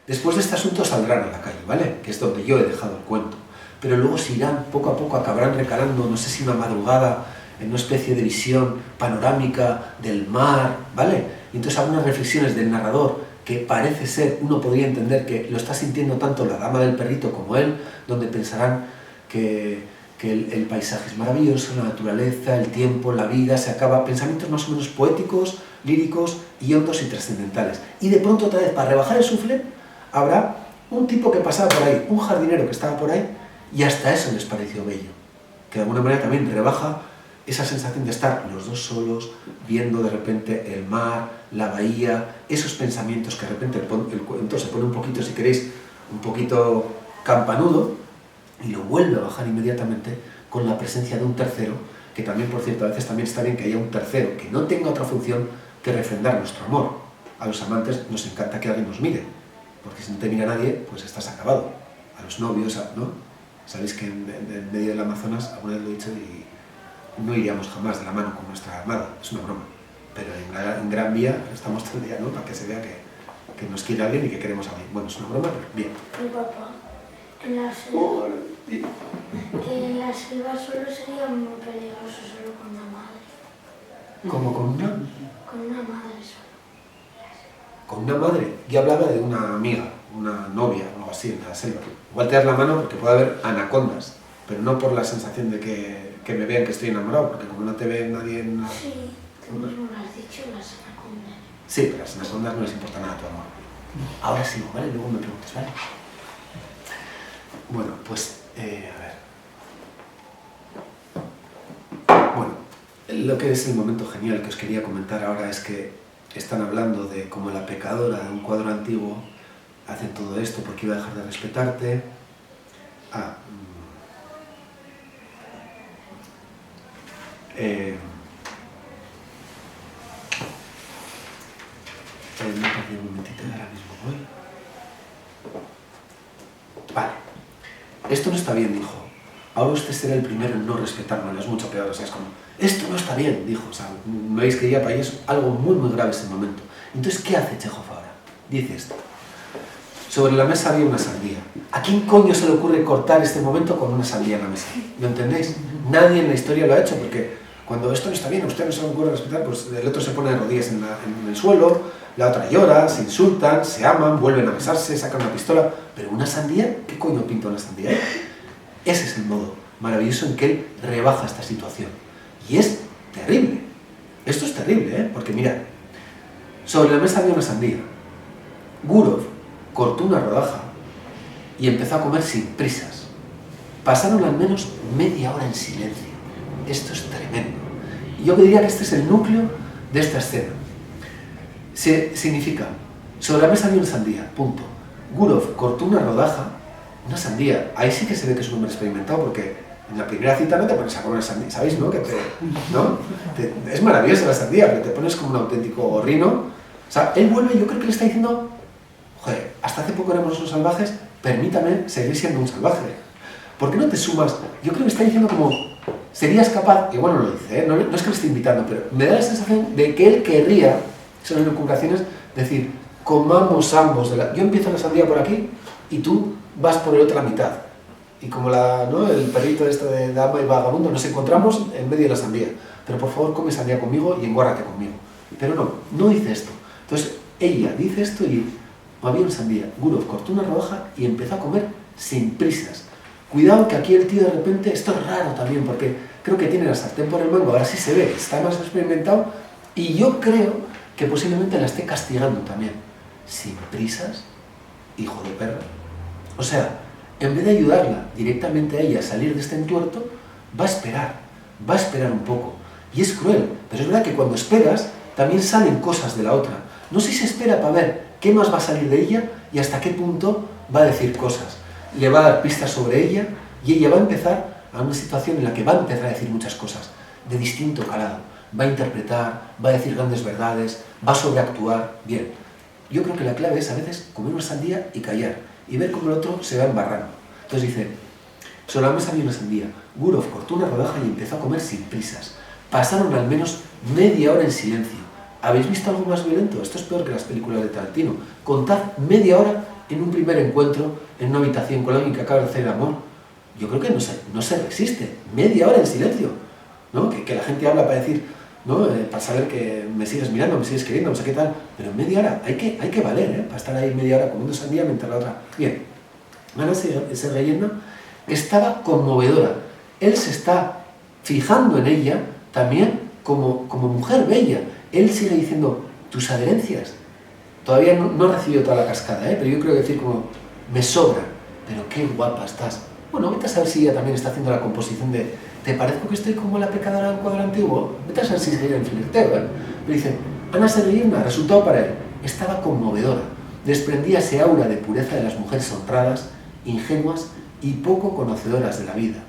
Después de este asunto saldrán a la calle, ¿vale? Que es donde yo he dejado el cuento. Pero luego se irán, poco a poco, acabarán recalando, no sé si una madrugada, en una especie de visión panorámica del mar, ¿vale? Y entonces algunas reflexiones del narrador que parece ser, uno podría entender que lo está sintiendo tanto la dama del perrito como él, donde pensarán que el paisaje es maravilloso, la naturaleza, el tiempo, la vida, se acaba, pensamientos más o menos poéticos, líricos y hondos y trascendentales. Y de pronto otra vez, para rebajar el sufle, habrá un tipo que pasaba por ahí, un jardinero que estaba por ahí, y hasta eso les pareció bello, que de alguna manera también rebaja esa sensación de estar los dos solos, viendo de repente el mar, la bahía, esos pensamientos que de repente el cuento se pone un poquito, si queréis, un poquito campanudo, y lo vuelve a bajar inmediatamente con la presencia de un tercero, que también, por cierto, a veces también está bien que haya un tercero, que no tenga otra función que refrendar nuestro amor. A los amantes nos encanta que alguien nos mire, porque si no te mira nadie, pues estás acabado. A los novios, ¿no? Sabéis que en medio del Amazonas, alguna vez lo he dicho, y no iríamos jamás de la mano con nuestra amada, es una broma. Pero en Gran Vía estamos todo el día, ¿no? Para que se vea que nos quiere alguien y que queremos a alguien. Bueno, es una broma, pero bien. Mi papá, en la selva, que en la selva solo sería muy peligroso solo con una madre. ¿Cómo con una? Con una madre solo. Con una madre. Yo hablaba de una amiga, una novia, o algo así, en la selva. Igual te das la mano porque puede haber anacondas, pero no por la sensación de que me vean que estoy enamorado, porque como no te ve nadie en... Sí, tú mismo lo has dicho, las anacondas. Sí, pero a las anacondas no les importa nada tu amor. Ahora sí, ¿vale? Luego me preguntas, ¿vale? Bueno, pues, a ver. Bueno, lo que es el momento genial que os quería comentar ahora es que están hablando de cómo la pecadora de un cuadro antiguo hace todo esto porque iba a dejar de respetarte. Un momentito, ahora mismo voy. Vale. Esto no está bien, dijo. Ahora usted será el primero en no respetarme, es mucho peor, o sea, es como, esto no está bien, dijo, o sea, veis que ya para ella es algo muy, muy grave ese momento. Entonces, ¿qué hace Chekhov ahora? Dice esto. Sobre la mesa había una sandía. ¿A quién coño se le ocurre cortar este momento con una sandía en la mesa? ¿Lo entendéis? Nadie en la historia lo ha hecho, porque cuando esto no está bien, a usted no se le ocurre respetar, pues el otro se pone de rodillas en el suelo, la otra llora, se insultan, se aman, vuelven a besarse, sacan una pistola. Pero una sandía, ¿qué coño pinta una sandía? Ese es el modo maravilloso en que él rebaja esta situación. Y es terrible. Esto es terrible, ¿eh? Porque mirad, sobre la mesa había una sandía. Gurov cortó una rodaja y empezó a comer sin prisas. Pasaron al menos media hora en silencio. Esto es tremendo. Y yo diría que este es el núcleo de esta escena. Significa, sobre la mesa había una sandía, punto. Gurov cortó una rodaja, una sandía. Ahí sí que se ve que es un hombre experimentado, porque en la primera cita no te pones a comer sandía, ¿sabéis, no? Es maravillosa la sandía, pero te pones como un auténtico gorrino. O sea, él vuelve, yo creo que le está diciendo, joder, hasta hace poco éramos unos salvajes, permítame seguir siendo un salvaje. ¿Por qué no te sumas? Yo creo que está diciendo como, serías capaz, y bueno, lo dice, ¿eh? No es que le esté invitando, pero me da la sensación de que él querría, son elucubraciones, decir, comamos ambos yo empiezo la sandía por aquí y tú vas por el otro a la mitad. Y como ¿no? El perrito de dama y vagabundo, nos encontramos en medio de la sandía. Pero por favor, come sandía conmigo y engúárrate conmigo. Pero no dice esto. Entonces, ella dice esto y había una sandía. Gurov cortó una rodaja y empezó a comer sin prisas. Cuidado que aquí el tío de repente, esto es raro también, porque creo que tiene la sartén por el mango, ahora sí se ve, está más experimentado, y yo creo que posiblemente la esté castigando también. Sin prisas, hijo de perra. O sea, en vez de ayudarla directamente a ella a salir de este entuerto, va a esperar un poco. Y es cruel, pero es verdad que cuando esperas, también salen cosas de la otra. No sé si se espera para ver qué más va a salir de ella y hasta qué punto va a decir cosas. Le va a dar pistas sobre ella y ella va a empezar a una situación en la que va a empezar a decir muchas cosas de distinto calado. Va a interpretar, va a decir grandes verdades, va a sobreactuar. Bien, yo creo que la clave es a veces comer una sandía y callar y ver cómo el otro se va embarrando. Entonces dice, sobre la mesa había una sandía. Gurov cortó una rodaja y empezó a comer sin prisas. Pasaron al menos media hora en silencio. ¿Habéis visto algo más violento? Esto es peor que las películas de Tarantino. Contad media hora en un primer encuentro, en una habitación con alguien que acaba de hacer el amor, yo creo que no se resiste. Media hora en silencio, ¿no? Que la gente habla para decir, ¿no? Para saber que me sigues mirando, me sigues queriendo, no sé qué tal, pero en media hora hay que valer, ¿eh? Para estar ahí media hora comiendo sandía mientras la otra... Bien, Ana Sergeyevna estaba conmovedora. Él se está fijando en ella también como mujer bella. Él sigue diciendo, tus adherencias, todavía no he recibido toda la cascada, pero yo creo decir como, me sobra, pero qué guapa estás. Bueno, vete a saber si ella también está haciendo la composición de, ¿te parezco que estoy como la pecadora del cuadro antiguo? Vete a saber si sería en flirteo, Pero dice, Ana Sergeyevna, resultado para él, estaba conmovedora, desprendía ese aura de pureza de las mujeres honradas, ingenuas y poco conocedoras de la vida.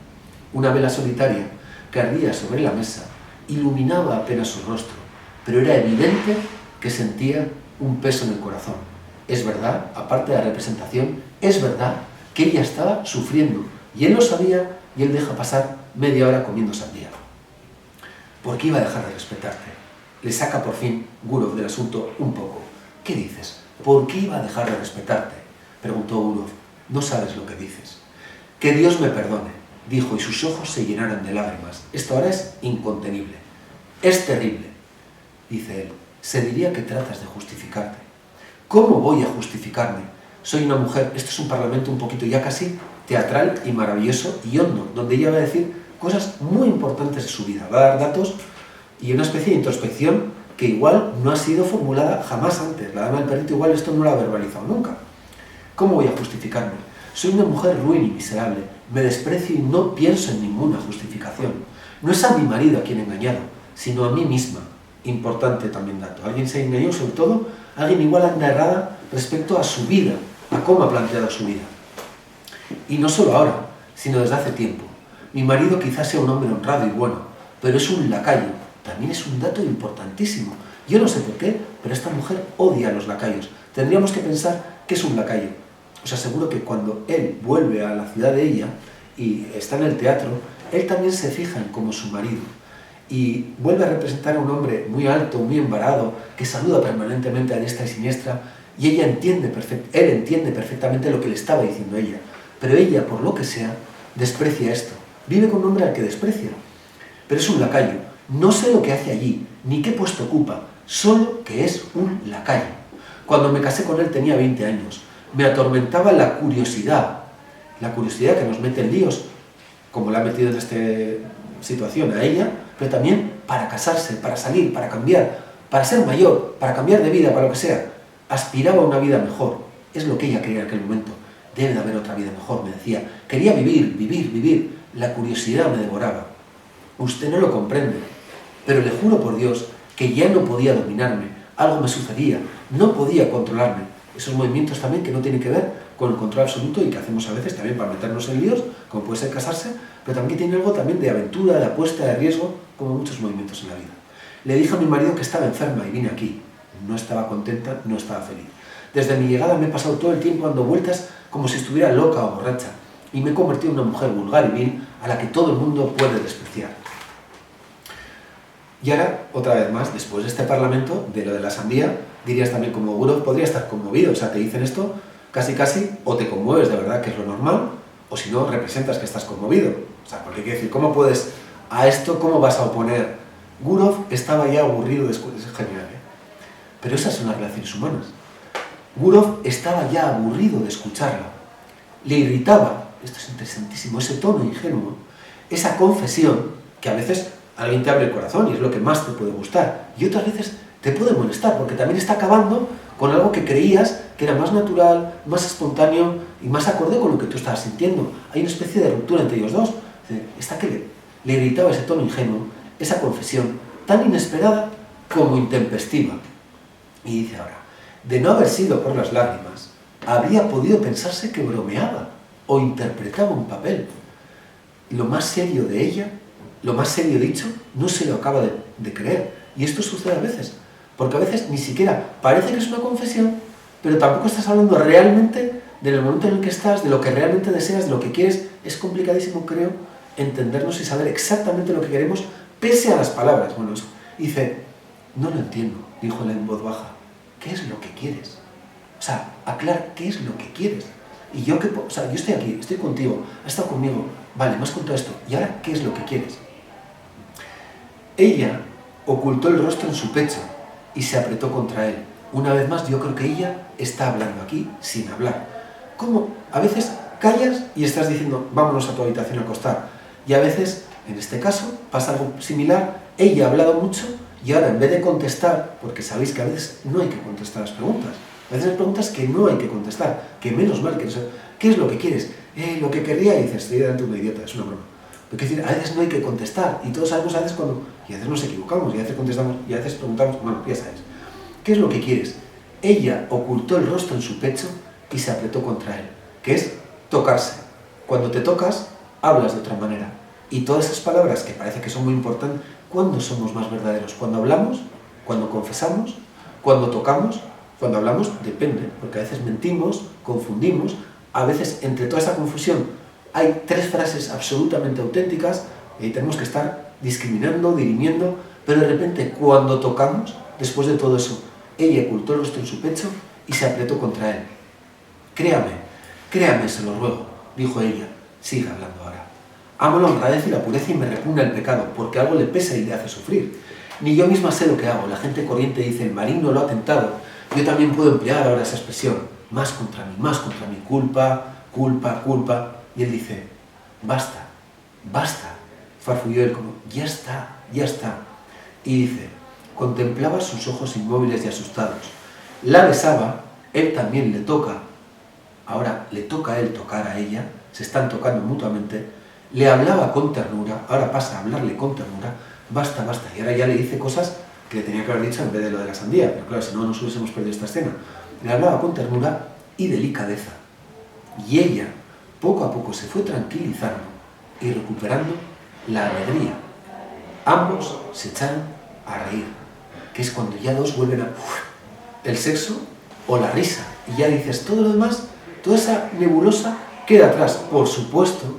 Una vela solitaria que ardía sobre la mesa iluminaba apenas su rostro, pero era evidente que sentía un peso en el corazón. Es verdad, aparte de la representación, es verdad que ella estaba sufriendo, y él lo sabía, y él deja pasar media hora comiendo sandía. ¿Por qué iba a dejar de respetarte? Le saca por fin Gurov del asunto un poco. ¿Qué dices? ¿Por qué iba a dejar de respetarte? Preguntó Gurov. No sabes lo que dices. Que Dios me perdone, dijo, y sus ojos se llenaron de lágrimas. Esto ahora es incontenible. Es terrible, dice él. Se diría que tratas de justificarte. ¿Cómo voy a justificarme? Soy una mujer, esto es un parlamento un poquito ya casi teatral y maravilloso y hondo, donde ella va a decir cosas muy importantes de su vida, va a dar datos y una especie de introspección que igual no ha sido formulada jamás antes. La dama del perrito igual esto no lo ha verbalizado nunca. ¿Cómo voy a justificarme? Soy una mujer ruin y miserable, me desprecio y no pienso en ninguna justificación. No es a mi marido a quien he engañado, sino a mí misma. Importante también dato. Alguien se engañó, sobre todo, alguien igual anda errada respecto a su vida, a cómo ha planteado su vida. Y no solo ahora, sino desde hace tiempo. Mi marido quizás sea un hombre honrado y bueno, pero es un lacayo. También es un dato importantísimo. Yo no sé por qué, pero esta mujer odia a los lacayos. Tendríamos que pensar qué es un lacayo. Os aseguro que cuando él vuelve a la ciudad de ella y está en el teatro, él también se fija en como su marido. Y vuelve a representar a un hombre muy alto, muy embarado, que saluda permanentemente a diestra y siniestra, y él entiende perfectamente lo que le estaba diciendo ella. Pero ella, por lo que sea, desprecia esto. Vive con un hombre al que desprecia. Pero es un lacayo. No sé lo que hace allí, ni qué puesto ocupa, solo que es un lacayo. Cuando me casé con él tenía 20 años. Me atormentaba la curiosidad que nos mete en líos, como la ha metido en esta situación a ella, pero también para casarse, para salir, para cambiar, para ser mayor, para cambiar de vida, para lo que sea. Aspiraba a una vida mejor. Es lo que ella quería en aquel momento. Debe de haber otra vida mejor, me decía. Quería vivir. La curiosidad me devoraba. Usted no lo comprende, pero le juro por Dios que ya no podía dominarme. Algo me sucedía, no podía controlarme. Esos movimientos también que no tienen que ver con el control absoluto y que hacemos a veces también para meternos en líos, como puede ser casarse, pero también tiene algo también de aventura, de apuesta, de riesgo, como muchos movimientos en la vida. Le dije a mi marido que estaba enferma y vine aquí. No estaba contenta, no estaba feliz. Desde mi llegada me he pasado todo el tiempo dando vueltas como si estuviera loca o borracha y me he convertido en una mujer vulgar y vil a la que todo el mundo puede despreciar. Y ahora, otra vez más, después de este parlamento, de lo de la sandía, dirías también como Gurov podría estar conmovido. O sea, te dicen esto casi, o te conmueves de verdad, que es lo normal, o si no, representas que estás conmovido. O sea, porque quiero decir, ¿cómo puedes a esto, cómo vas a oponer? Gurov estaba ya aburrido de escuchar, es genial, pero esas son las relaciones humanas. Gurov estaba ya aburrido de escucharla. Le irritaba, esto es interesantísimo, ese tono ingenuo, esa confesión que a veces alguien te abre el corazón y es lo que más te puede gustar, y otras veces te puede molestar porque también está acabando con algo que creías que era más natural, más espontáneo y más acorde con lo que tú estabas sintiendo. Hay una especie de ruptura entre ellos dos. Está que le irritaba ese tono ingenuo, esa confesión tan inesperada como intempestiva. Y dice ahora, de no haber sido por las lágrimas, habría podido pensarse que bromeaba o interpretaba un papel. Lo más serio de ella, lo más serio dicho, no se lo acaba de creer. Y esto sucede a veces, porque a veces ni siquiera parece que es una confesión, pero tampoco estás hablando realmente del momento en el que estás, de lo que realmente deseas, de lo que quieres. Es complicadísimo, creo, entendernos y saber exactamente lo que queremos, pese a las palabras. Bueno, dice, no lo entiendo, dijo él en voz baja. ¿Qué es lo que quieres? O sea, aclara qué es lo que quieres. Y yo, o sea, yo estoy aquí, estoy contigo, has estado conmigo, vale, me has contado esto, ¿y ahora qué es lo que quieres? Ella ocultó el rostro en su pecho y se apretó contra él. Una vez más, yo creo que ella está hablando aquí sin hablar. ¿Cómo? A veces callas y estás diciendo, vámonos a tu habitación a acostar. Y a veces, en este caso, pasa algo similar. Ella ha hablado mucho y ahora, en vez de contestar, porque sabéis que a veces no hay que contestar las preguntas, a veces hay preguntas que no hay que contestar, que menos mal que no sé. ¿Qué es lo que quieres? Lo que querría, y dices, estoy delante de una idiota, es una broma. Pero quiero decir, a veces no hay que contestar, y todos sabemos a veces cuando, y a veces nos equivocamos, y a veces contestamos, y a veces preguntamos, bueno, ya sabes, ¿qué es lo que quieres? Ella ocultó el rostro en su pecho y se apretó contra él, que es tocarse. Cuando te tocas, hablas de otra manera. Y todas esas palabras que parece que son muy importantes, ¿cuándo somos más verdaderos? ¿Cuando hablamos? ¿Cuando confesamos? ¿Cuando tocamos? Cuando hablamos, depende, porque a veces mentimos, confundimos, a veces entre toda esa confusión hay 3 frases absolutamente auténticas y tenemos que estar discriminando, dirimiendo, pero de repente cuando tocamos, después de todo eso, ella ocultó el rostro en su pecho y se apretó contra él. Créame, se lo ruego, dijo ella, siga hablando ahora. Amo la honradez y la pureza y me repugna el pecado, porque algo le pesa y le hace sufrir. Ni yo misma sé lo que hago, la gente corriente dice, el marino lo ha tentado. Yo también puedo emplear ahora esa expresión, más contra mí, culpa. Y él dice, basta, farfulló él como, ya está. Y dice, contemplaba sus ojos inmóviles y asustados. La besaba, él también le toca, ahora le toca a él tocar a ella, se están tocando mutuamente, le hablaba con ternura, ahora pasa a hablarle con ternura, basta, y ahora ya le dice cosas que le tenía que haber dicho en vez de lo de la sandía, pero claro, si no nos hubiésemos perdido esta escena. Le hablaba con ternura y delicadeza, y ella poco a poco se fue tranquilizando y recuperando la alegría. Ambos se echaron a reír, que es cuando ya dos vuelven a el sexo o la risa, y ya dices, todo lo demás, toda esa nebulosa queda atrás. Por supuesto,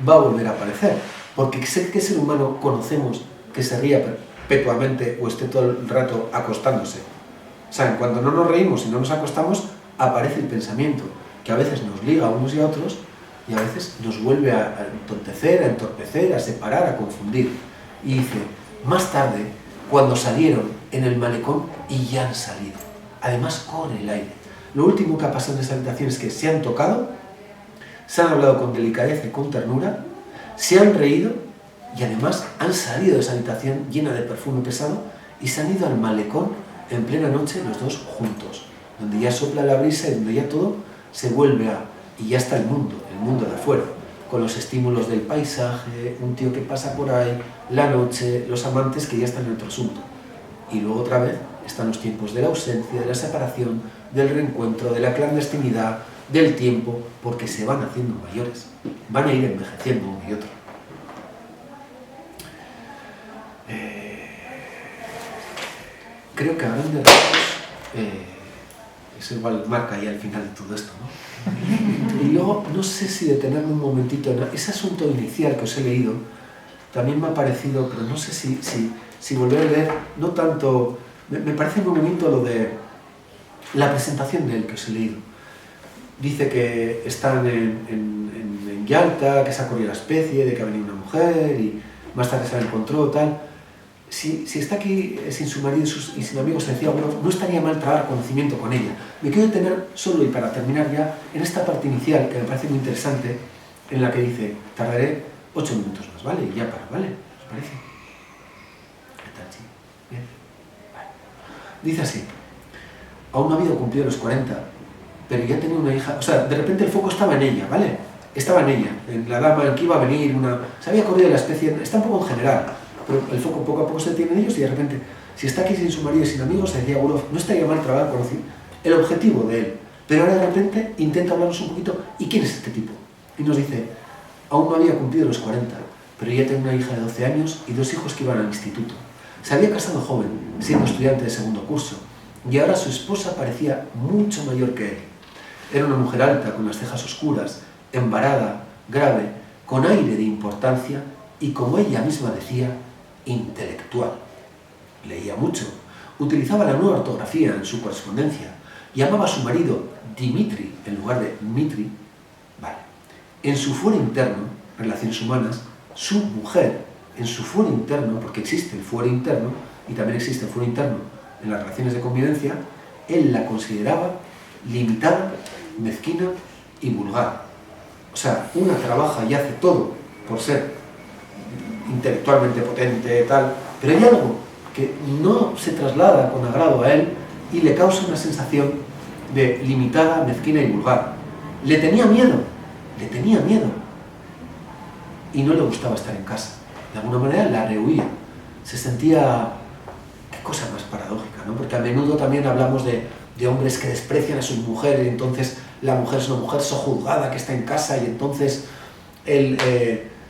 va a volver a aparecer, porque sé que ser humano conocemos que se ría perpetuamente o esté todo el rato acostándose. ¿Saben? Cuando no nos reímos y no nos acostamos, aparece el pensamiento, que a veces nos liga a unos y a otros, y a veces nos vuelve a entontecer, a entorpecer, a separar, a confundir. Y dice, más tarde, cuando salieron en el malecón, y ya han salido. Además, corre el aire. Lo último que ha pasado en esa habitación es que se han tocado, se han hablado con delicadeza y con ternura, se han reído, y además han salido de esa habitación llena de perfume pesado, y se han ido al malecón en plena noche los dos juntos, donde ya sopla la brisa y donde ya todo se vuelve a... y ya está el mundo de afuera, con los estímulos del paisaje, un tío que pasa por ahí, la noche, los amantes que ya están en otro asunto. Y luego otra vez están los tiempos de la ausencia, de la separación, del reencuentro, de la clandestinidad, del tiempo, porque se van haciendo mayores, van a ir envejeciendo uno y otro. Creo que a grandes rasgos eso igual marca ya el final de todo esto, ¿no? Y luego, no sé si detenerme un momentito en ese asunto inicial que os he leído, también me ha parecido, pero no sé si volver a leer, no tanto, me parece muy bonito lo de la presentación de él que os he leído. Dice que están en Yalta, que se ha corrido la especie, de que ha venido una mujer y más tarde se la encontró, tal. Si está aquí sin su marido y sin amigos, se decía, bueno, no estaría mal traer conocimiento con ella. Me quiero detener solo, y para terminar ya, en esta parte inicial, que me parece muy interesante, en la que dice, tardaré 8 minutos más, ¿vale? Y ya para, ¿vale? ¿Os parece? ¿Qué tal, chico? Bien. Vale. Dice así, aún no ha habido cumplido los 40, pero ya tenía una hija, o sea, de repente el foco estaba en ella, ¿vale? Estaba en ella, en la dama, en que iba a venir, se había corrido la especie, está un poco en general, pero el foco poco a poco se detiene en ellos y de repente, si está aquí sin su marido y sin amigos, se decía Gurov, no estaría mal trabajar con el objetivo de él, pero ahora de repente intenta hablarnos un poquito, ¿y quién es este tipo? Y nos dice, aún no había cumplido los 40, pero ya tenía una hija de 12 años y 2 hijos que iban al instituto. Se había casado joven, siendo estudiante de segundo curso, y ahora su esposa parecía mucho mayor que él. Era una mujer alta, con las cejas oscuras, embarada, grave, con aire de importancia y, como ella misma decía, intelectual. Leía mucho, utilizaba la nueva ortografía en su correspondencia, llamaba a su marido Dimitri en lugar de Dmitri, vale. En su fuero interno, relaciones humanas, su mujer, en su fuero interno, porque existe el fuero interno y también existe el fuero interno en las relaciones de convivencia, él la consideraba limitada, mezquina y vulgar. O sea, una trabaja y hace todo por ser intelectualmente potente, tal, pero hay algo que no se traslada con agrado a él y le causa una sensación de limitada, mezquina y vulgar. Le tenía miedo y no le gustaba estar en casa. De alguna manera la rehuía. Se sentía... Qué cosa más paradójica, ¿no? Porque a menudo también hablamos de hombres que desprecian a sus mujeres y entonces la mujer es una mujer sojuzgada que está en casa y entonces él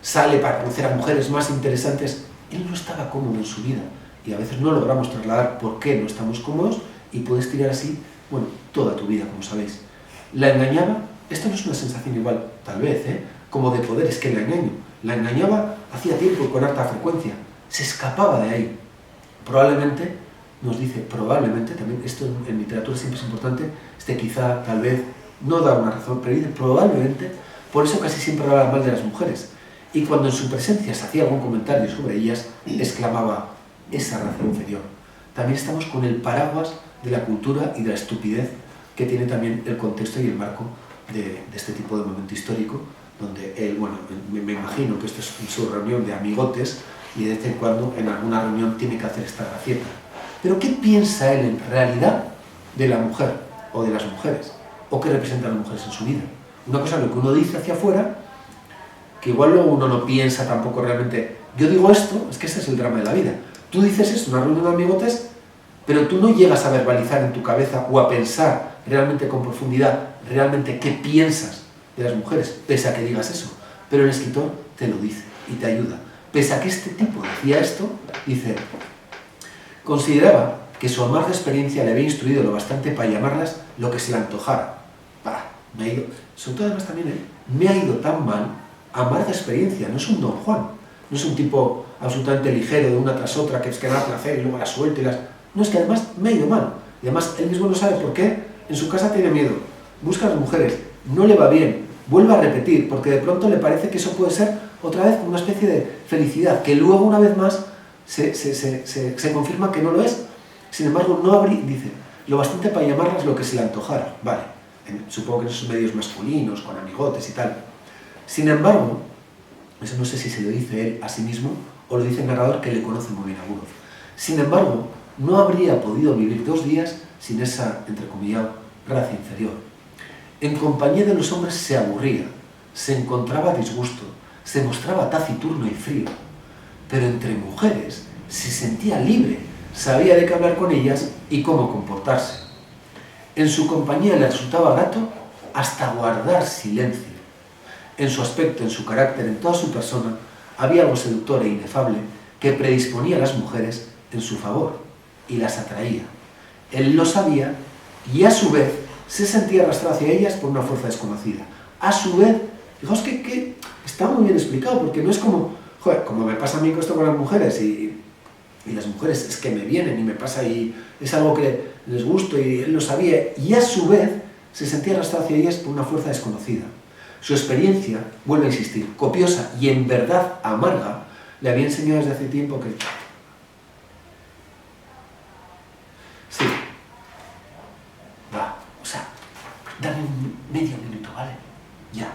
sale para conocer a mujeres más interesantes. Él no estaba cómodo en su vida y a veces no logramos trasladar por qué no estamos cómodos y puedes tirar así, bueno, toda tu vida, como sabéis. ¿La engañaba? Esto no es una sensación igual, tal vez, como de poder, es que la engaño. La engañaba hacía tiempo y con harta frecuencia. Se escapaba de ahí. Probablemente, nos dice, probablemente, también esto en literatura siempre es importante, quizá, tal vez, no da una razón, pero dice probablemente, por eso casi siempre hablaba mal de las mujeres. Y cuando en su presencia se hacía algún comentario sobre ellas, exclamaba, esa raza inferior. También estamos con el paraguas de la cultura y de la estupidez que tiene también el contexto y el marco de este tipo de momento histórico, donde él, bueno, me imagino que esto es su reunión de amigotes y de vez en cuando en alguna reunión tiene que hacer esta gracieta. Pero ¿qué piensa él en realidad de la mujer o de las mujeres? ¿O qué representan las mujeres en su vida? Una cosa es lo que uno dice hacia afuera, que igual luego uno no piensa tampoco realmente. Yo digo esto, es que ese es el drama de la vida. Tú dices esto en una reunión de amigotes, pero tú no llegas a verbalizar en tu cabeza o a pensar realmente con profundidad, realmente qué piensas de las mujeres, pese a que digas eso. Pero el escritor te lo dice y te ayuda. Pese a que este tipo decía esto, dice, consideraba que su amarga experiencia le había instruido lo bastante para llamarlas lo que se le antojara. Me ha ido, sobre todo además también, me ha ido tan mal, amarga experiencia, no es un Don Juan, no es un tipo absolutamente ligero de una tras otra que es que da placer y luego la suelta y las... No, es que además me ha ido mal. Y además él mismo no sabe por qué, en su casa tiene miedo, busca a las mujeres, no le va bien, vuelve a repetir, porque de pronto le parece que eso puede ser otra vez una especie de felicidad, que luego una vez más se confirma que no lo es. Sin embargo, no habría, dice, lo bastante para llamarlas lo que se le antojara. Vale, supongo que en esos medios masculinos, con amigotes y tal. Sin embargo, eso no sé si se lo dice él a sí mismo o lo dice el narrador que le conoce muy bien a Gurov. Sin embargo, no habría podido vivir 2 días sin esa, entrecomillado, gracia inferior. En compañía de los hombres se aburría, se encontraba a disgusto, se mostraba taciturno y frío, pero entre mujeres se sentía libre, sabía de qué hablar con ellas y cómo comportarse. En su compañía le resultaba grato hasta guardar silencio. En su aspecto, en su carácter, en toda su persona, había algo seductor e inefable que predisponía a las mujeres en su favor y las atraía. Él lo sabía y a su vez se sentía arrastrado hacia ellas por una fuerza desconocida. A su vez, fijaos que está muy bien explicado, porque no es como, joder, como me pasa a mí con esto con las mujeres y las mujeres es que me vienen y me pasa y es algo que les gusta y él lo sabía y a su vez se sentía arrastrado hacia ellas por una fuerza desconocida. Su experiencia, vuelve a insistir, copiosa y en verdad amarga, le había enseñado desde hace tiempo que... Sí. Va, o sea, dame medio minuto, ¿vale? Ya.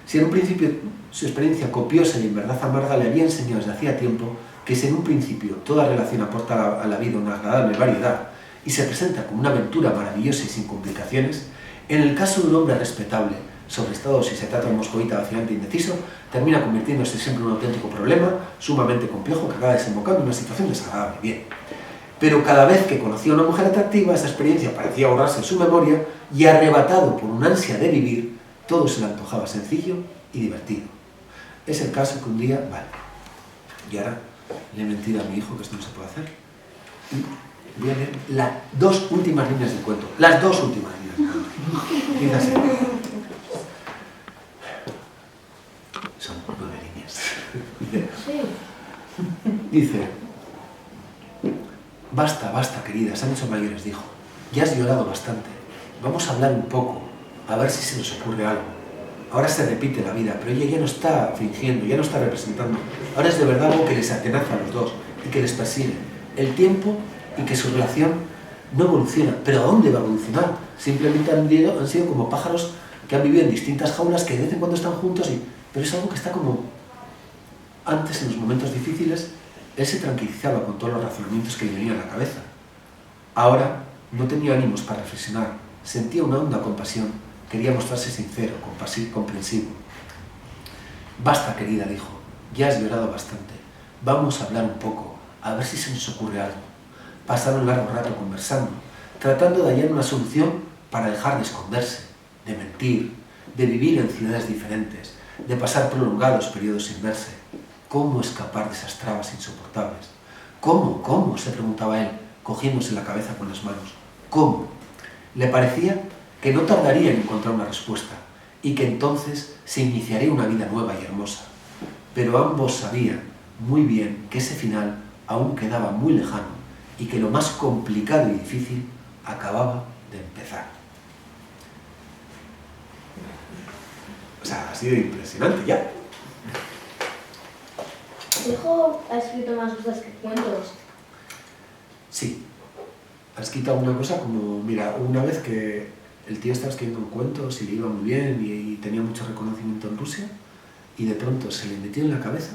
Si en un principio su experiencia copiosa y en verdad amarga le había enseñado desde hacía tiempo que si en un principio toda relación aporta a la vida una agradable variedad y se presenta como una aventura maravillosa y sin complicaciones, en el caso de un hombre respetable, sobre todo si se trata de un moscovita vacilante e indeciso, termina convirtiéndose siempre en un auténtico problema, sumamente complejo, que acaba desembocando en una situación desagradable. Bien. Pero cada vez que conocía a una mujer atractiva, esa experiencia parecía borrarse en su memoria y arrebatado por un ansia de vivir, todo se le antojaba sencillo y divertido. Es el caso que un día, vale, y ahora le he mentido a mi hijo que esto no se puede hacer, y voy a leer las 2 últimas líneas del cuento, las 2 últimas líneas del cuento. Dice así. Son 9 líneas. Dice, basta, basta, querida, se han hecho mayores, dijo. ya has llorado bastante. Vamos a hablar un poco, a ver si se nos ocurre algo. Ahora se repite la vida, pero ella ya no está fingiendo, ya no está representando. Ahora es de verdad algo que les atenaza a los dos y que les persigue. El tiempo y que su relación no evoluciona. ¿Pero a dónde va a evolucionar? Simplemente han sido como pájaros que han vivido en distintas jaulas, que de vez en cuando están juntos, pero es algo que está como... Antes, en los momentos difíciles, él se tranquilizaba con todos los razonamientos que le venían a la cabeza. Ahora no tenía ánimos para reflexionar, sentía una honda compasión, quería mostrarse sincero, comprensivo. Basta, querida, dijo, ya has llorado bastante, vamos a hablar un poco, a ver si se nos ocurre algo. Pasaron un largo rato conversando, tratando de hallar una solución para dejar de esconderse, de mentir, de vivir en ciudades diferentes, de pasar prolongados periodos sin verse. ¿Cómo escapar de esas trabas insoportables? ¿Cómo? Se preguntaba él, cogiéndose la cabeza con las manos. ¿Cómo? Le parecía que no tardaría en encontrar una respuesta y que entonces se iniciaría una vida nueva y hermosa. Pero ambos sabían muy bien que ese final aún quedaba muy lejano y que lo más complicado y difícil acababa de empezar. O sea, ha sido impresionante ya. ¿Tu hijo ha escrito más cosas que cuentos? Sí. Ha escrito alguna cosa como, mira, una vez que el tío estaba escribiendo cuentos y le iba muy bien y tenía mucho reconocimiento en Rusia y de pronto se le metió en la cabeza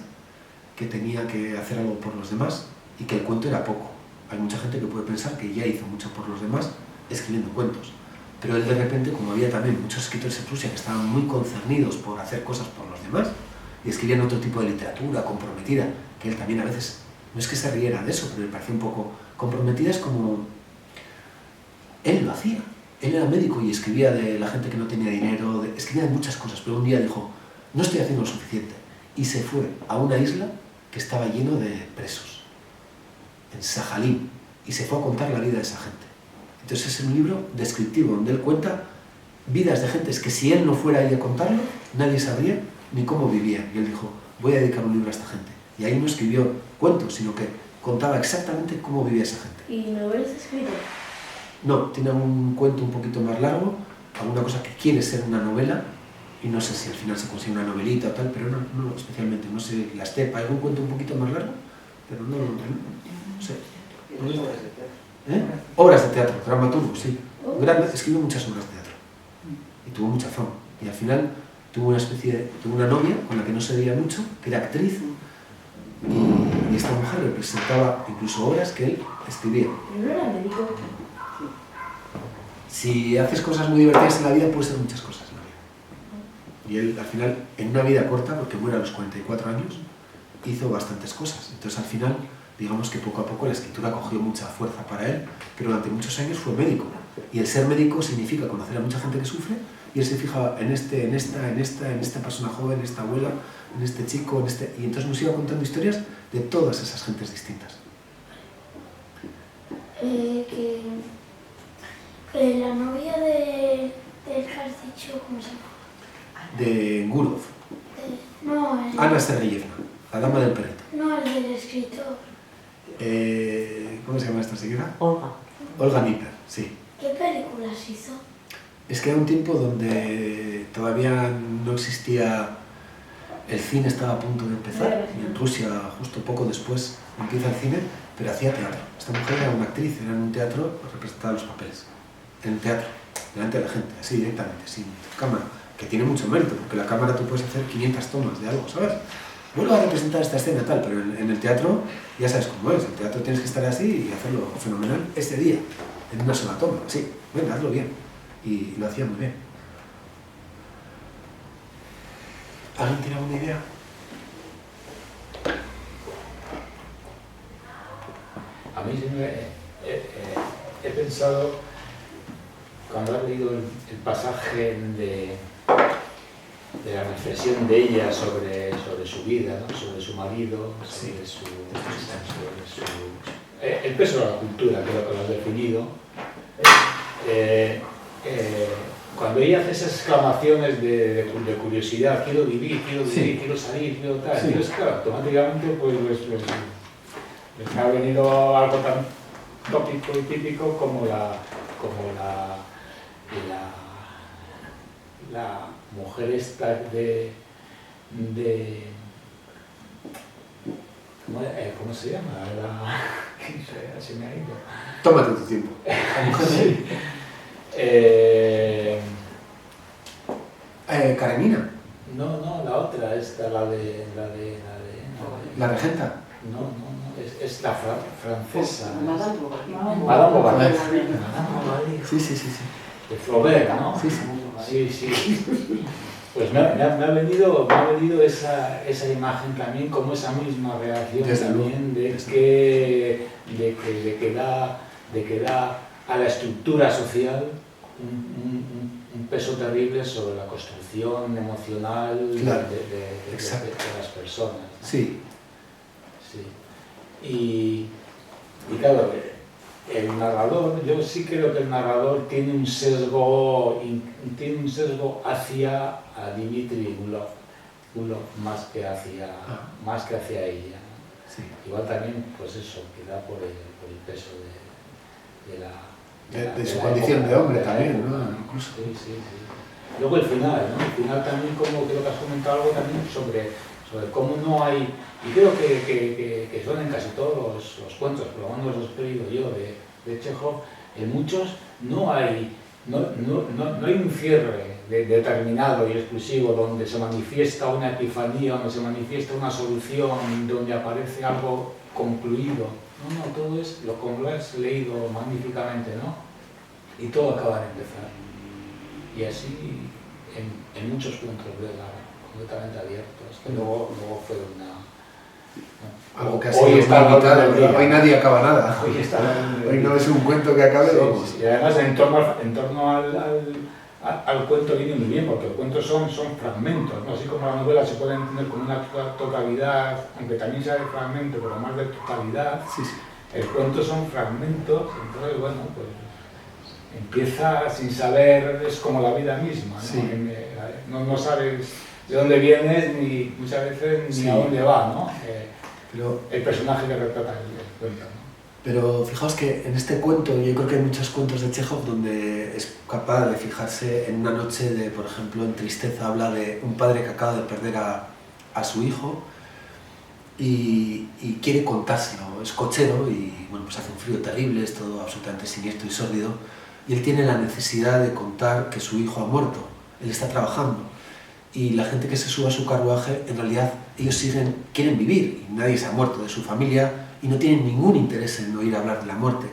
que tenía que hacer algo por los demás y que el cuento era poco. Hay mucha gente que puede pensar que ya hizo mucho por los demás escribiendo cuentos. Pero él de repente, como había también muchos escritores en Rusia que estaban muy concernidos por hacer cosas por los demás y escribían otro tipo de literatura comprometida, que él también a veces, no es que se riera de eso, pero le parecía un poco comprometida, es como... Él lo hacía. Él era médico y escribía de la gente que no tenía dinero, escribía de muchas cosas, pero un día dijo, no estoy haciendo lo suficiente. Y se fue a una isla que estaba lleno de presos, en Sajalín, y se fue a contar la vida de esa gente. Entonces es un libro descriptivo donde él cuenta vidas de gentes que si él no fuera ahí a contarlo, nadie sabría ni cómo vivían. Y él dijo, voy a dedicar un libro a esta gente. Y ahí no escribió cuentos, sino que contaba exactamente cómo vivía esa gente. ¿Y novelas escritas? No, tiene un cuento un poquito más largo, alguna cosa que quiere ser una novela, y no sé si al final se consigue una novelita o tal, pero no especialmente, no sé, La Estepa, algún cuento un poquito más largo, pero no sé. Obras de teatro, dramaturgo, sí. Escribió muchas obras de teatro y tuvo mucha fama. Y al final tuvo una novia con la que no se veía mucho, que era actriz, y esta mujer representaba incluso obras que él escribía. ¿No era médico? Si haces cosas muy divertidas en la vida, puedes hacer muchas cosas en la vida. Y él al final, en una vida corta, porque muere a los 44 años, hizo bastantes cosas. Entonces al final, digamos que poco a poco la escritura cogió mucha fuerza para él, pero durante muchos años fue médico. Y el ser médico significa conocer a mucha gente que sufre, y él se fija en esta persona joven, en esta abuela, en este chico, y entonces nos iba contando historias de todas esas gentes distintas. La novia del que has dicho, ¿cómo se llama? De Gurov. Ana Sergeyevna, la dama del perrito. No, el del escritor. ¿Cómo se llama esta señora? Olga. Olga Niper, sí. ¿Qué películas hizo? Es que era un tiempo donde todavía no existía, el cine estaba a punto de empezar, y en Rusia justo poco después empieza el cine, pero hacía teatro. Esta mujer era una actriz, era en un teatro, representaba los papeles, en el teatro, delante de la gente, así directamente, sin cámara, que tiene mucho mérito, porque la cámara tú puedes hacer 500 tomas de algo, ¿sabes? Vuelvo a representar esta escena tal, pero en el teatro ya sabes cómo es, en el teatro tienes que estar así y hacerlo fenomenal ese día, en una sola toma, así, venga, hazlo bien. Y lo hacía muy bien. ¿Alguien tiene alguna idea? A mí siempre he pensado, cuando he leído el pasaje de la reflexión de ella sobre su vida, ¿no? Sobre su marido, sobre el peso de la cultura, creo que lo has definido. Cuando ella hace esas exclamaciones de curiosidad, quiero vivir, Sí. quiero salir, quiero tal, Sí. entonces claro, automáticamente pues les ha venido algo tan tópico y típico como como la mujer esta de ¿cómo se llama? Se me ha ido. Tómate tu tiempo. Sí. Karenina, No, la otra, esta, la de la regenta. No, es la francesa. Madame Bovary. Madame Bovary. Madame Bovary. Sí. De Flaubert, ¿no? Sí. Pues me ha venido esa imagen también, como esa misma reacción también de que da a la estructura social un peso terrible sobre la construcción emocional Claro, de las personas, ¿no? Sí. Y claro, el narrador, yo sí creo que el narrador tiene un sesgo hacia a Dimitri Gulov más que hacia ella, ¿no? Sí. Igual también, pues eso, queda por el peso de su condición de hombre también, ¿no? Incluso. Sí. Luego el final, ¿no? El final también, como creo que has comentado algo también sobre cómo no hay, y creo que son en casi todos los cuentos, por lo menos los que he leído yo de Chekhov, en muchos no hay un cierre determinado y exclusivo donde se manifiesta una epifanía, donde se manifiesta una solución, donde aparece algo concluido. No, todo es como lo has leído magníficamente, ¿no? Y todo acaba de empezar. Y así en muchos puntos de la completamente abiertos, que luego fue una... Algo que ha sido limitado, hoy nadie acaba nada. Hoy no es un cuento que acabe, vamos. Sí. Y además en torno al cuento viene muy bien, porque los cuentos son fragmentos, ¿no? Así como la novela se puede entender como una totalidad, aunque también sea de fragmento, pero más de totalidad, Sí. el cuento son fragmentos, entonces bueno, pues empieza sin saber, es como la vida misma, ¿no? Sí. No sabes de dónde vienes, ni muchas veces ni a dónde va, ¿no? Pero el personaje que retrata el cuento, ¿no? Pero fijaos que en este cuento, yo creo que hay muchos cuentos de Chekhov donde es capaz de fijarse en una noche de, por ejemplo, en Tristeza, habla de un padre que acaba de perder a su hijo y quiere contárselo. Es cochero y bueno, pues hace un frío terrible, es todo absolutamente siniestro y sórdido, y él tiene la necesidad de contar que su hijo ha muerto. Él está trabajando y la gente que se sube a su carruaje, en realidad ellos quieren vivir y nadie se ha muerto de su familia y no tienen ningún interés en oír hablar de la muerte.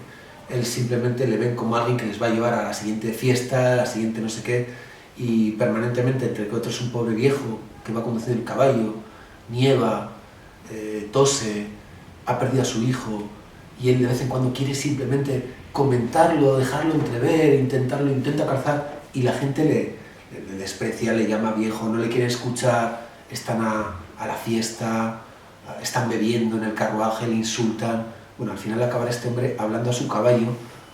Él simplemente le ven como alguien que les va a llevar a la siguiente fiesta, a la siguiente no sé qué, y permanentemente, entre que otro es un pobre viejo que va conduciendo el caballo, nieva, tose, ha perdido a su hijo, y él de vez en cuando quiere simplemente comentarlo, dejarlo entrever, intenta calzar, y la gente le desprecia, le llama viejo, no le quiere escuchar, están a la fiesta, están bebiendo en el carruaje, le insultan. Bueno, al final acabará este hombre hablando a su caballo,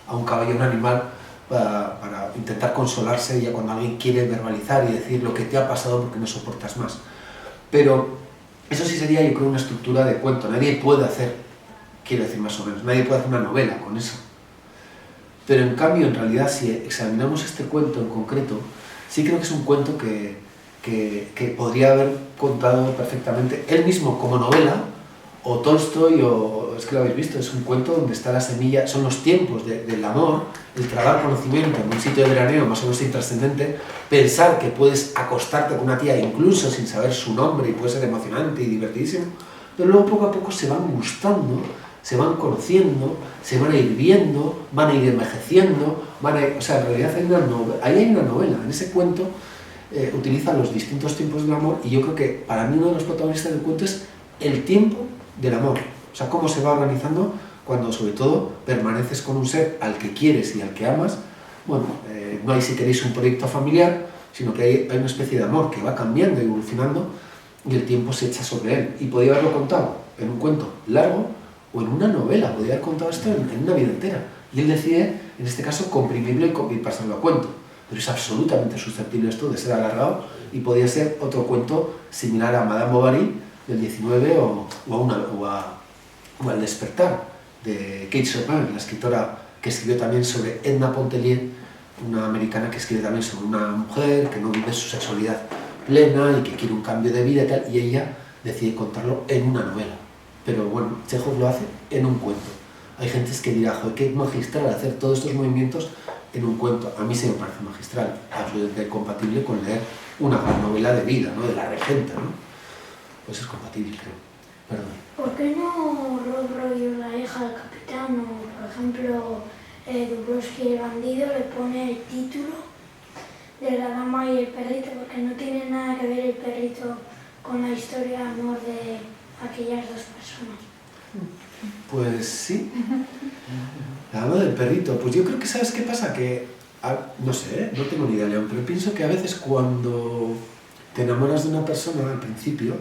un animal, para intentar consolarse ya cuando alguien quiere verbalizar y decir lo que te ha pasado porque no soportas más. Pero eso sí sería, yo creo, una estructura de cuento. Nadie puede hacer, quiero decir más o menos, nadie puede hacer una novela con eso. Pero en cambio, en realidad, si examinamos este cuento en concreto, sí creo que es un cuento que podría haber contado perfectamente él mismo como novela, o Tolstoy, o es que lo habéis visto, es un cuento donde está la semilla, son los tiempos del amor, el tragar conocimiento en un sitio de veraneo más o menos intrascendente, pensar que puedes acostarte con una tía incluso sin saber su nombre y puede ser emocionante y divertidísimo, pero luego poco a poco se van gustando, se van conociendo, se van a ir viendo, van a ir envejeciendo, o sea, en realidad ahí hay una novela, en ese cuento utiliza los distintos tiempos del amor, y yo creo que para mí uno de los protagonistas del cuento es el tiempo del amor, o sea, cómo se va organizando cuando sobre todo permaneces con un ser al que quieres y al que amas. Bueno, no hay, si queréis, un proyecto familiar, sino que hay una especie de amor que va cambiando y evolucionando, y el tiempo se echa sobre él. Y podía haberlo contado en un cuento largo o en una novela, podía haber contado esto en una vida entera, y él decide, en este caso, comprimirlo y pasarlo a cuento. Pero es absolutamente susceptible esto de ser alargado, y podía ser otro cuento similar a Madame Bovary del 19 o al Despertar de Kate Chopin, la escritora que escribió también sobre Edna Pontellier, una americana que escribe también sobre una mujer que no vive su sexualidad plena y que quiere un cambio de vida y tal, y ella decide contarlo en una novela. Pero bueno, Chekhov lo hace en un cuento. Hay gente que dirá, joder, qué magistral hacer todos estos movimientos en un cuento. A mí se me parece magistral, absolutamente compatible con leer una gran novela de vida, ¿no? De la regenta, ¿no? Pues es compatible, creo. Perdón. ¿Por qué no rollo la hija del capitán o, por ejemplo, Dubrovsky el bandido le pone el título de la dama y el perrito? Porque no tiene nada que ver el perrito con la historia de amor de aquellas dos personas. Pues sí. La dama del perrito. Pues yo creo que, ¿sabes qué pasa? Que, no sé, no tengo ni idea, León, pero pienso que a veces cuando te enamoras de una persona al principio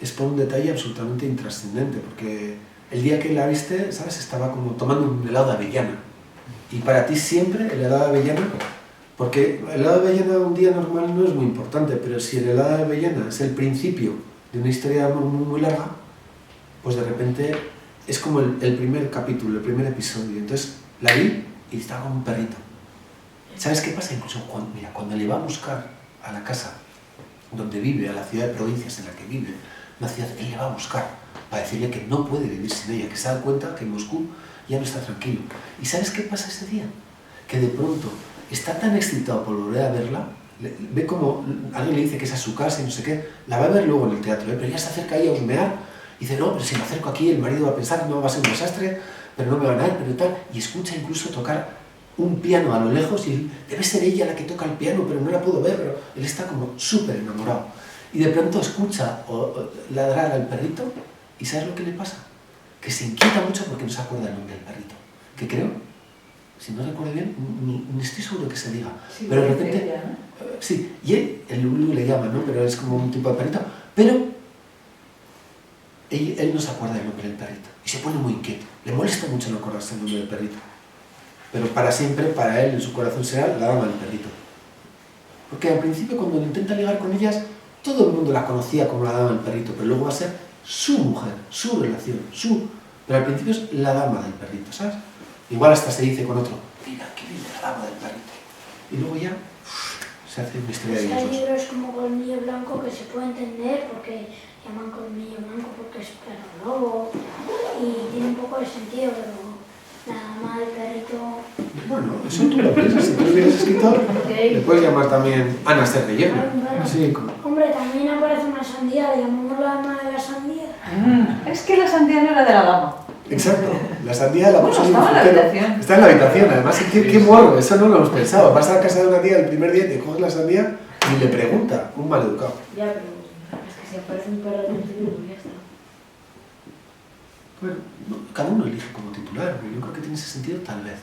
es por un detalle absolutamente intrascendente, porque el día que la viste, ¿sabes? Estaba como tomando un helado de avellana. Y para ti siempre el helado de avellana, porque el helado de avellana un día normal no es muy importante, pero si el helado de avellana es el principio de una historia de amor muy, muy larga, pues de repente es como el primer capítulo, el primer episodio. Entonces la vi y estaba como un perrito. ¿Sabes qué pasa? Incluso cuando le va a buscar a la casa donde vive, a la ciudad de provincias en la que vive, una ciudad, él le va a buscar para decirle que no puede vivir sin ella, que se da cuenta que en Moscú ya no está tranquilo. ¿Y sabes qué pasa ese día? Que de pronto está tan excitado por volver a verla, ve como alguien le dice que es a su casa y no sé qué, la va a ver luego en el teatro, pero ya se acerca ahí a husmear y dice, no, pero si me acerco aquí el marido va a pensar, no, va a ser un desastre, pero no me van a ver, pero tal, y escucha incluso tocar un piano a lo lejos y él, debe ser ella la que toca el piano, pero no la puedo ver, pero él está como súper enamorado. Y de pronto escucha ladrar al perrito y ¿sabes lo que le pasa? Que se inquieta mucho porque no se acuerda el nombre del perrito. Que creo, si no recuerdo bien, ni estoy seguro que se diga. Sí, pero de repente, ella, ¿no? sí, y el Lulu le llama, ¿no? Pero es como un tipo de perrito. Pero él no se acuerda del nombre del perrito y se pone muy inquieto. Le molesta mucho no acordarse el nombre del perrito. Pero para siempre, para él, en su corazón será la dama del perrito. Porque al principio, cuando intenta ligar con ellas, todo el mundo la conocía como la dama del perrito, pero luego va a ser su mujer, su relación, Pero al principio es la dama del perrito, ¿sabes? Igual hasta se dice con otro, mira, aquí viene la dama del perrito. Y luego ya se hace una historia de ellos Este dos. libro es como Colmillo Blanco, que se puede entender porque llaman Colmillo Blanco porque es perro lobo y tiene un poco de sentido, pero la dama del perrito... Bueno, eso tú lo piensas. Si tú lo hubieras escrito, le puedes llamar también Ana Serrellena. Sí, Hombre, también aparece una sandía, le llamamos la dama de la sandía. Es que la sandía no era de la dama. exacto. La sandía la Bueno, puso en estaba en la frutero. habitación. Está en la habitación, además. Qué morro, eso no lo hemos pensado. Vas a la casa de una tía el primer día y te coges la sandía y le pregunta, un maleducado. Ya, pero es que si aparece un perro en el libro, ya está. Bueno, cada uno elige como titular, pero yo creo que tiene ese sentido, tal vez.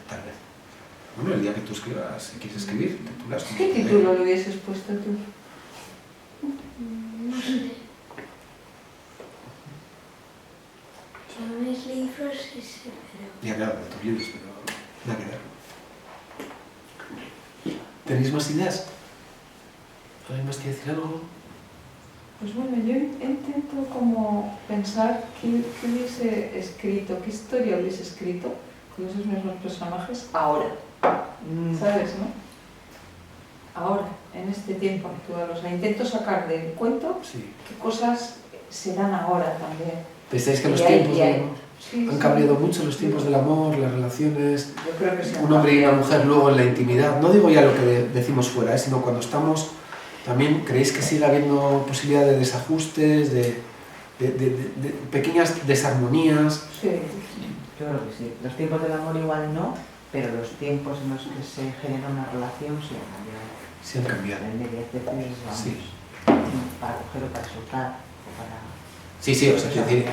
Bueno, el día que tú escribas, si quieres escribir, titulas como ¿Qué te dé. título le hubieses puesto tú? No sé. Yo mis libros sí sé, pero... Ya claro, de tus libros, pero nada que ver. ¿Tenéis más ideas? ¿Alguien más quiere decir algo? Pues bueno, yo intento como pensar qué hubiese escrito, qué historia hubiese escrito con esos mismos personajes ahora, ¿sabes, no? Ahora, en este tiempo actual. O sea, intento sacar del cuento Sí. qué cosas se dan ahora también. ¿Pensáis que los Y hay- tiempos y hay- del amor Sí, han sí. cambiado mucho, los tiempos del amor, las relaciones, Yo creo que sí. un hombre y una mujer luego en la intimidad? No digo ya lo que decimos fuera, sino cuando estamos... ¿También creéis que sigue habiendo posibilidad de desajustes, de pequeñas desarmonías? Sí. Yo creo que sí. Los tiempos del amor igual no, pero los tiempos en los que se genera una relación sí han cambiado. Sí han cambiado. La inmediatez, vamos, Sí. para coger o para soltar, o para... Sí, o sea, quiero decir,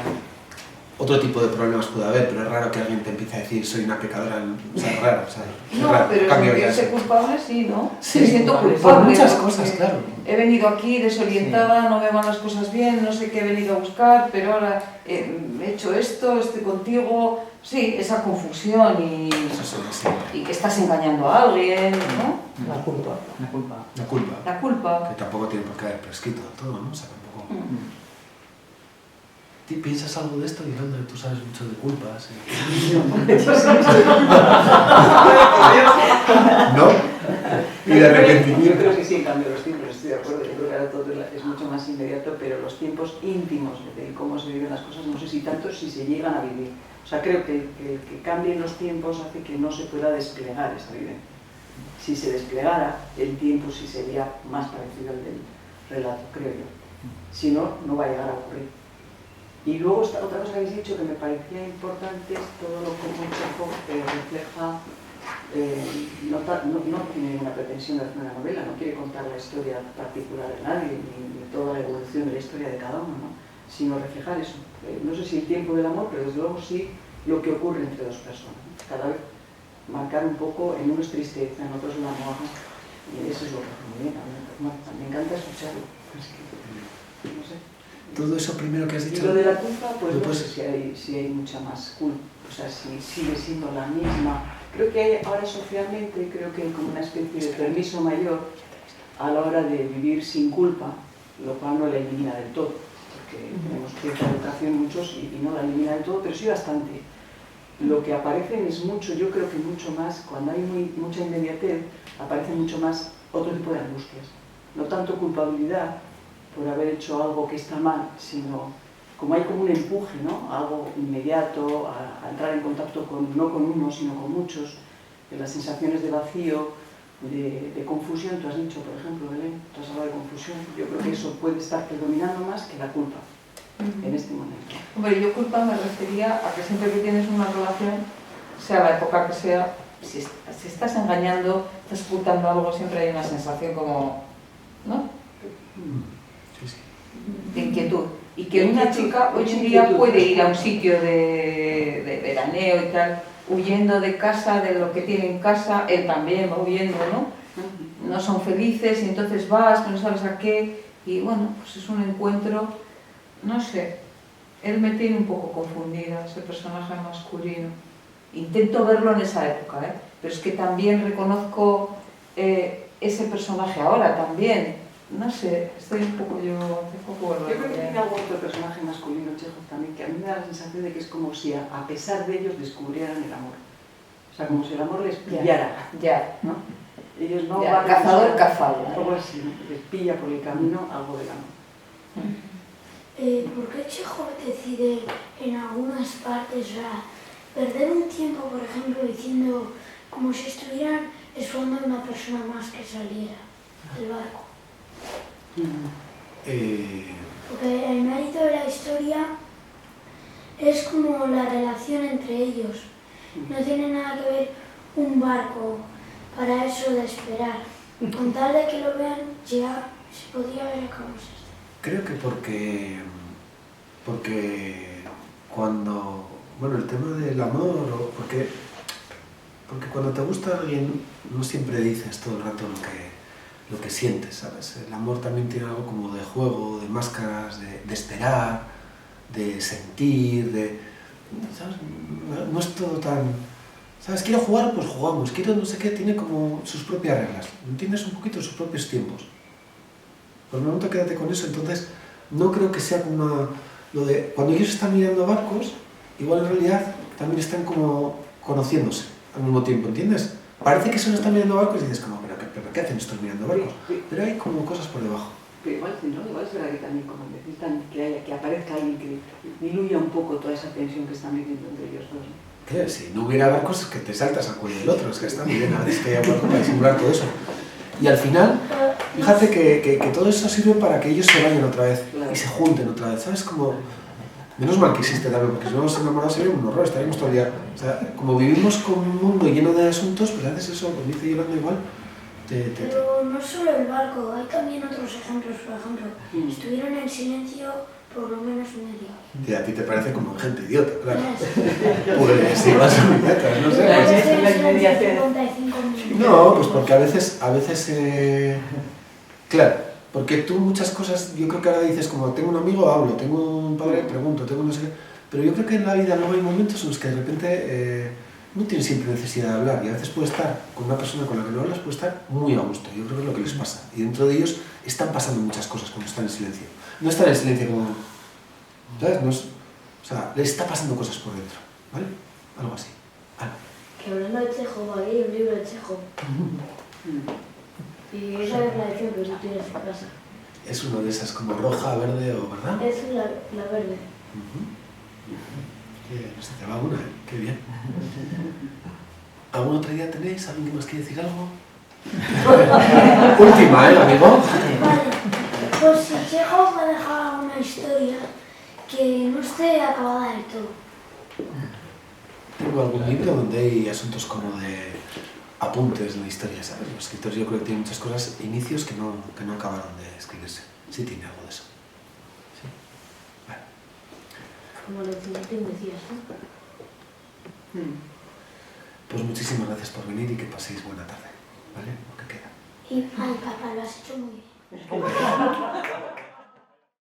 otro tipo de problemas puede haber, pero es raro que alguien te empiece a decir soy una pecadora, o sea, es raro, o sea, es No, raro, pero cambio ya sentirse eso. culpable sí, ¿no? Sí, Me siento por culpable. muchas porque cosas, claro. He venido aquí desorientada, no me van las cosas bien, no sé qué he venido a buscar, pero ahora he hecho esto, estoy contigo. Sí, esa confusión Eso sí, y que estás engañando a alguien, ¿no? La culpa. La culpa. la culpa, La culpa. que tampoco tiene por qué haber prescrito todo, ¿no? O sea, tampoco... ¿Piensas algo de esto, Yolanda? Tú sabes mucho de culpas. ¿No? Y de arrepentimiento. Yo creo que sí, en cambio los tiempos, estoy de acuerdo, yo creo que ahora todo es mucho más inmediato, pero los tiempos íntimos de cómo se viven las cosas, no sé si tanto si se llegan a vivir. O sea, creo que cambien los tiempos hace que no se pueda desplegar esa vivencia. Si se desplegara, el tiempo sí sería más parecido al del relato, creo yo. Si no, no va a llegar a ocurrir. Y luego otra cosa que habéis dicho que me parecía importante es todo lo que Chekhov refleja. No tiene ninguna pretensión de hacer una novela, no quiere contar la historia particular de nadie, ni toda la evolución de la historia de cada uno, ¿no? Sino reflejar eso. No sé si el tiempo del amor, pero desde luego sí lo que ocurre entre dos personas. Cada vez marcar un poco, en uno es tristeza, en otro es el amor, y eso es lo que hace muy bien. Me encanta escucharlo. No sé. Todo eso primero que has dicho. Y lo de la culpa, pues no sé si hay mucha más culpa, o sea, si sigue siendo la misma. Creo que hay ahora socialmente, creo que hay como una especie de permiso mayor a la hora de vivir sin culpa, lo cual no la elimina del todo, porque tenemos cierta educación muchos y no la elimina del todo, pero sí bastante. Lo que aparecen es mucho, yo creo que mucho más, cuando hay mucha inmediatez, aparece mucho más otro tipo de angustias. No tanto culpabilidad por haber hecho algo que está mal, sino como hay como un empuje, ¿no? Algo inmediato, a entrar en contacto no con uno, sino con muchos, de las sensaciones de vacío, de confusión. Tú has dicho, por ejemplo, Belén, tú has hablado de confusión. Yo creo que eso puede estar predominando más que la culpa en este momento. Hombre, yo culpa me refería a que siempre que tienes una relación, sea la época que sea, si estás engañando, estás ocultando algo, siempre hay una sensación como, ¿no? De inquietud. Y que una chica hoy en día puede ir a un sitio de veraneo y tal, huyendo de casa, de lo que tiene en casa, él también va huyendo, ¿no? No son felices y entonces vas, no sabes a qué, y bueno, pues es un encuentro, no sé, él me tiene un poco confundida, ese personaje masculino. Intento verlo en esa época, ¿eh? Pero es que también reconozco ese personaje ahora también. No sé, estoy un poco yo... Yo creo que tiene algún otro personaje masculino, Chekhov, también, que a mí me da la sensación de que es como si a pesar de ellos descubrieran el amor. O sea, como si el amor les pillara. Ya, ¿no? Ellos no ya, van cazador cazado. Algo así, ¿no? Les pilla por el camino algo del amor. ¿Por qué Chekhov decide en algunas partes, o sea, perder un tiempo, por ejemplo, diciendo como si estuvieran esperando a una persona más que saliera del barco? Porque el mérito de la historia es como la relación entre ellos. No tiene nada que ver un barco para eso de esperar. Con tal de que lo vean, ya se podría ver cómo se está. Creo que porque cuando... Bueno, el tema del amor, porque cuando te gusta alguien no siempre dices todo el rato lo que sientes, ¿sabes? El amor también tiene algo como de juego, de máscaras, de esperar, de sentir, ¿sabes? No es todo tan... ¿Sabes? Quiero jugar, pues jugamos. Quiero no sé qué, tiene como sus propias reglas. ¿Entiendes? Un poquito sus propios tiempos. Por el momento quédate con eso. Entonces, no creo que sea como lo de... Cuando ellos están mirando barcos, igual en realidad también están como conociéndose al mismo tiempo, ¿entiendes? Parece que solo están mirando barcos y dices como, ¿pero qué hacen estos mirando barcos? Pero hay como cosas por debajo. Pero igual, ¿no? Igual es verdad que también como necesitan que aparezca alguien que diluya un poco toda esa tensión que están viviendo entre ellos dos, ¿no? ¿Qué? Si no hubiera barcos es que te saltas al cuello del otro, es que está muy bien, a veces que haya barco para disimular todo eso. Y al final, fíjate que todo eso sirve para que ellos se vayan otra vez y se junten otra vez, ¿sabes? Como... Menos mal que existe también, porque si no nos enamoramos sería un horror, estaríamos todo el día... O sea, como vivimos con un mundo lleno de asuntos, pues haces eso, como dice Yolanda igual, Pero no solo el barco, hay también otros ejemplos, por ejemplo, estuvieron en silencio por lo menos media hora. Y a ti te parece como gente idiota, claro. Pues si vas a idiotas, no sé. Pues... No, pues porque a veces claro, porque tú muchas cosas, yo creo que ahora dices como tengo un amigo, hablo, tengo un padre, pregunto, tengo no sé qué, pero yo creo que en la vida luego hay momentos en los que de repente no tienes siempre necesidad de hablar y a veces puedes estar con una persona con la que no hablas, puedes estar muy a gusto, yo creo que es lo que les pasa y dentro de ellos están pasando muchas cosas cuando están en silencio. No están en silencio como ¿Sabes? No es, o sea, le está pasando cosas por dentro, ¿vale? Algo así. Vale. Que hablando de Chekhov, aquí hay un libro de Chekhov. Y esa es la edición que tú tienes en casa. Es uno de esas como roja, verde o, ¿verdad? Es la verde. Se te va una, ¿eh? Qué bien. ¿Alguna otra idea tenéis? ¿Alguien que más quiere decir algo? Última, amigo? Vale, pues si Chekhov me deja una historia que no esté acabada del todo. Tengo algún libro donde hay asuntos como de apuntes de la historia, ¿sabes? Los escritores yo creo que tienen muchas cosas, inicios que no acabaron de escribirse. Sí tiene algo de eso. Sí. Vale. Como lo que decías, ¿no? Pues muchísimas gracias por venir y que paséis buena tarde, ¿vale? Lo que queda. Y, ay, papá, lo has hecho muy bien.